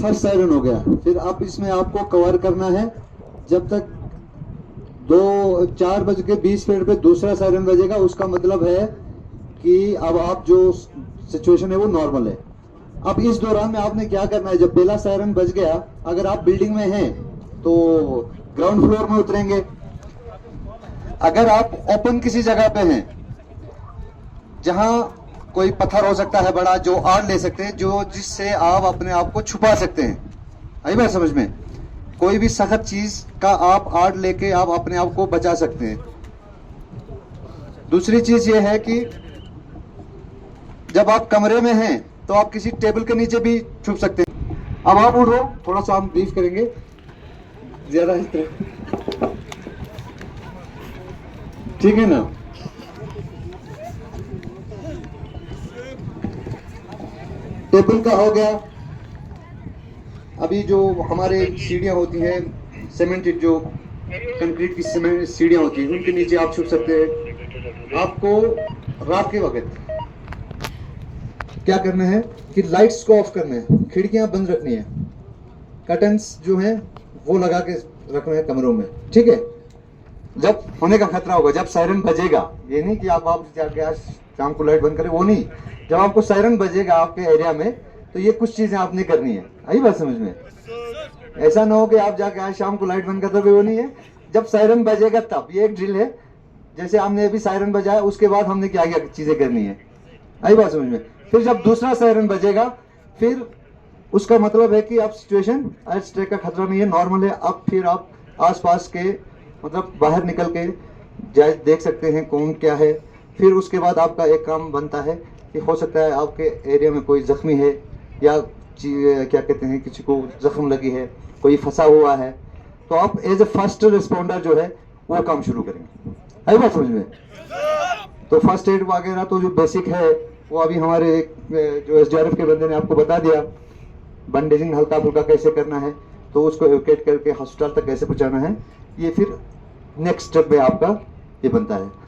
First siren हो गया। फिर अब इसमें आपको कवर करना है जब तक 4:20 पे दूसरा सायरन बजेगा। उसका मतलब है कि अब आप जो सिचुएशन है वो नॉर्मल है। अब इस दौरान में आपने क्या करना है, जब पहला सायरन बज गया, अगर आप बिल्डिंग में हैं तो ग्राउंड फ्लोर में उतरेंगे। अगर आप ओपन किसी जगह पे हैं जहां कोई पत्थर हो सकता है बड़ा, जो आड़ ले सकते हैं, जो जिससे आप अपने आप को छुपा सकते हैं, आई बात समझ में, कोई भी सख्त चीज का आप आड़ लेके आप अपने आप को बचा सकते हैं। दूसरी चीज ये है कि जब आप कमरे में हैं तो आप किसी टेबल के नीचे भी छुप सकते हैं। अब आप उठो, थोड़ा सा हम ब्रीफ करेंगे ज्यादा इस तरह, ठीक है ना। टेबल का हो गया। अभी जो हमारे सीढ़ियां होती हैं सीमेंटेड, जो कंक्रीट की सीमेंट सीढ़ियां होती हैं, उनके नीचे आप छुप सकते हैं। आपको रात के वक्त क्या करना है कि लाइट्स को ऑफ करना है, खिड़कियां बंद रखनी है, कर्टन्स जो हैं वो लगा के रखना है कमरों में, ठीक है। जब होने का खतरा होगा, जब सायरन बजेगा, ये नहीं कि आप जाके आज शाम को लाइट बंद करें, वो नहीं। जब आपको सायरन बजेगा आपके एरिया में, तो ये कुछ चीजें आपने करनी है। आई बात समझ में? ऐसा ना हो कि आप जाके आज शाम को लाइट बंद कर दोगे, वो नहीं है। जब सायरन बजेगा तब, ये एक ड्रिल है। जैसे हमने अभी सायरन बजाया, उसके बाद हमने क्या क्या चीजें करनी है। आई बात समझ में? फिर जब दूसरा सायरन बजेगा, फिर उसका मतलब है कि अब सिचुएशन इस तरह का खतरा नहीं है, नॉर्मल है। अब फिर आप आसपास के मतलब बाहर निकल के देख सकते हैं कौन क्या है। फिर उसके बाद आपका एक काम बनता है कि हो सकता है आपके एरिया में कोई जख्मी है, या क्या कहते हैं, किसी को जख्म लगी है, कोई फंसा हुआ है, तो आप एज ए फर्स्ट रिस्पॉन्डर जो है वो काम शुरू करेंगे। है बात समझ में? तो फर्स्ट एड वगैरह तो जो बेसिक है वो अभी हमारे जो SDRF के बंदे ने आपको बता दिया। बैंडेजिंग हल्का फुल्का कैसे करना है, तो उसको एवोकेट करके हॉस्पिटल तक कैसे पहुंचाना है, ये फिर नेक्स्ट स्टेप में आपका ये बनता है।